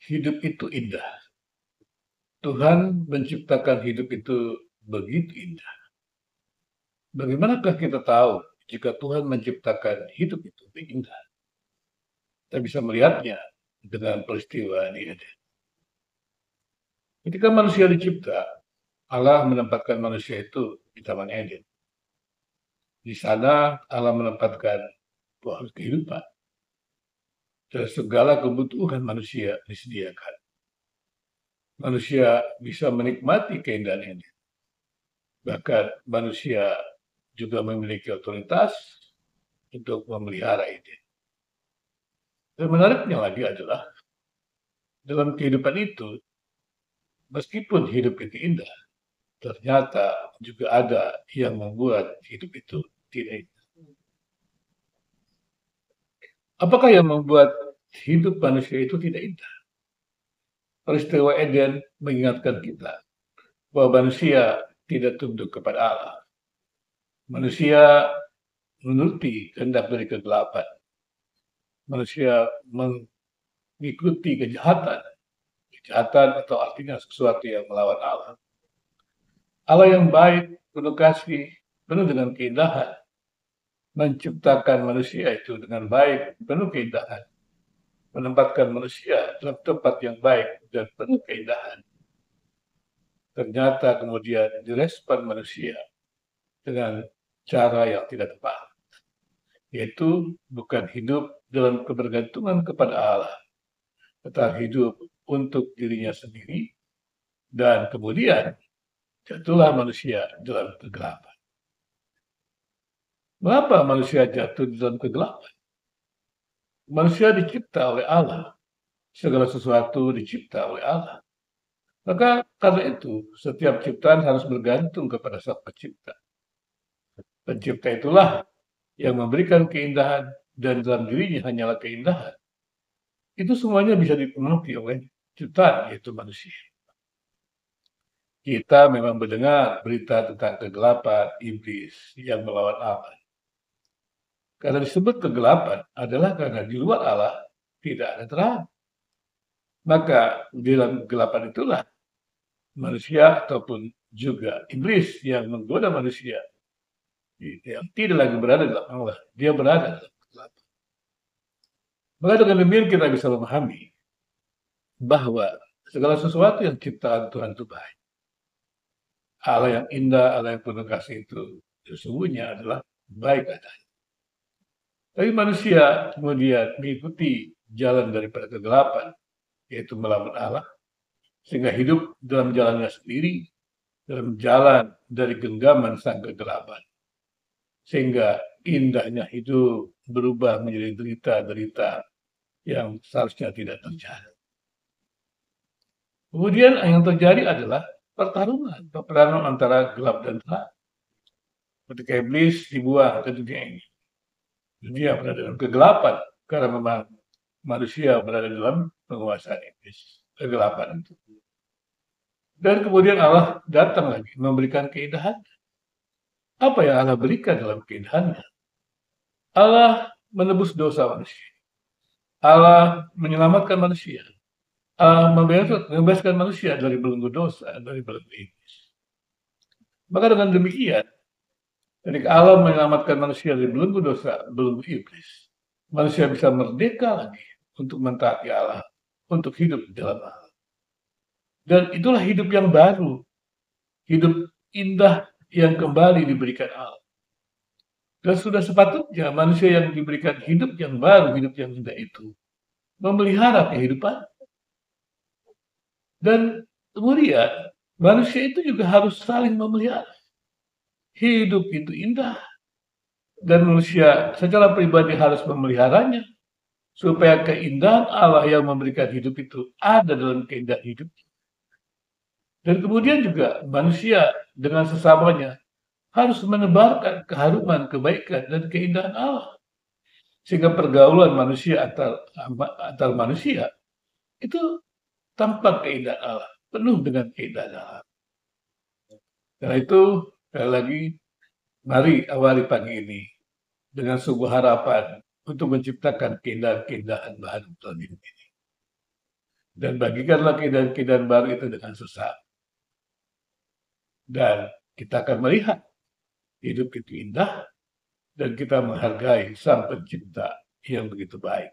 Hidup itu indah. Tuhan menciptakan hidup itu begitu indah. Bagaimanakah kita tahu jika Tuhan menciptakan hidup itu indah? Kita bisa melihatnya dengan peristiwa di Eden. Ketika manusia dicipta, Allah menempatkan manusia itu di Taman Eden. Di sana Allah menempatkan pohon kehidupan dan segala kebutuhan manusia disediakan. Manusia bisa menikmati keindahan ini. Bahkan manusia juga memiliki otoritas untuk memelihara ini. Dan menariknya lagi adalah dalam kehidupan itu, meskipun hidup itu indah, ternyata juga ada yang membuat hidup itu tidak indah. Apakah yang membuat hidup manusia itu tidak indah? Peristiwa Eden mengingatkan kita bahwa manusia tidak tunduk kepada Allah. Manusia menuruti kehendak dari kegelapan. Manusia mengikuti kejahatan. Kejahatan atau artinya sesuatu yang melawan Allah. Allah yang baik, penuh kasih, penuh dengan keindahan, menciptakan manusia itu dengan baik, penuh keindahan, menempatkan manusia dalam tempat yang baik dan penuh keindahan. Ternyata kemudian direspon manusia dengan cara yang tidak tepat, yaitu bukan hidup dalam kebergantungan kepada Allah, tetapi hidup untuk dirinya sendiri, dan kemudian jatuhlah manusia dalam kegelapan. Mengapa manusia jatuh dalam kegelapan? Manusia dicipta oleh Allah. Segala sesuatu dicipta oleh Allah. Maka karena itu, setiap ciptaan harus bergantung kepada Sang Pencipta. Pencipta itulah yang memberikan keindahan dan dalam dirinya hanyalah keindahan. Itu semuanya bisa dipenuhi oleh ciptaan, yaitu manusia. Kita memang mendengar berita tentang kegelapan iblis yang melawan Allah. Karena disebut kegelapan adalah karena di luar Allah tidak ada terang. Maka di dalam kegelapan itulah manusia ataupun juga iblis yang menggoda manusia yang tidak lagi berada dalam Allah, dia berada dalam kegelapan. Maka dengan demikian kita bisa memahami bahwa segala sesuatu yang ciptaan Tuhan itu baik. Allah yang indah, Allah yang penuh kasih itu sesungguhnya adalah baik adanya. Tapi manusia kemudian mengikuti jalan daripada kegelapan, yaitu melawan Allah, sehingga hidup dalam jalannya sendiri, dalam jalan dari genggaman sang kegelapan. Sehingga indahnya hidup berubah menjadi derita-derita yang seharusnya tidak terjadi. Kemudian yang terjadi adalah peperangan antara gelap dan terang. Ketika iblis dibuang ke dunia ini, dunia berada dalam kegelapan karena memang manusia berada dalam penguasaan iblis, kegelapan itu. Dan kemudian Allah datang lagi memberikan keindahan. Apa yang Allah berikan dalam keindahannya? Allah menebus dosa manusia. Allah menyelamatkan manusia. Allah membebaskan manusia dari belenggu dosa, dari belenggu iblis. Maka dengan demikian, ketika Allah menyelamatkan manusia dari belenggu dosa, belenggu iblis, manusia bisa merdeka lagi untuk mentaati Allah, untuk hidup di dalam Allah. Dan itulah hidup yang baru, hidup indah yang kembali diberikan Allah. Dan sudah sepatutnya manusia yang diberikan hidup yang baru, hidup yang indah itu, memelihara kehidupan. Dan kemudian manusia itu juga harus saling memelihara. Hidup itu indah. Dan manusia secara pribadi harus memeliharanya. Supaya keindahan Allah yang memberikan hidup itu ada dalam keindahan hidup. Dan kemudian juga manusia dengan sesamanya harus menebarkan keharuman, kebaikan, dan keindahan Allah. Sehingga pergaulan manusia antar manusia itu tampak keindahan Allah, penuh dengan keindahan Allah. Karena itu, sekali lagi, mari awali pagi ini dengan sebuah harapan untuk menciptakan keindahan-keindahan baru dalam hidup ini. dan bagikanlah keindahan-keindahan baru itu dengan sesat. Dan kita akan melihat hidup itu indah dan kita menghargai Sang Pencipta yang begitu baik.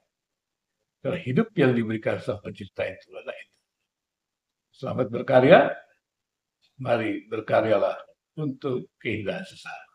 Karena hidup yang diberikan Sang Pencipta itu adalah itu. Selamat berkarya, mari berkaryalah untuk keindahan sesat.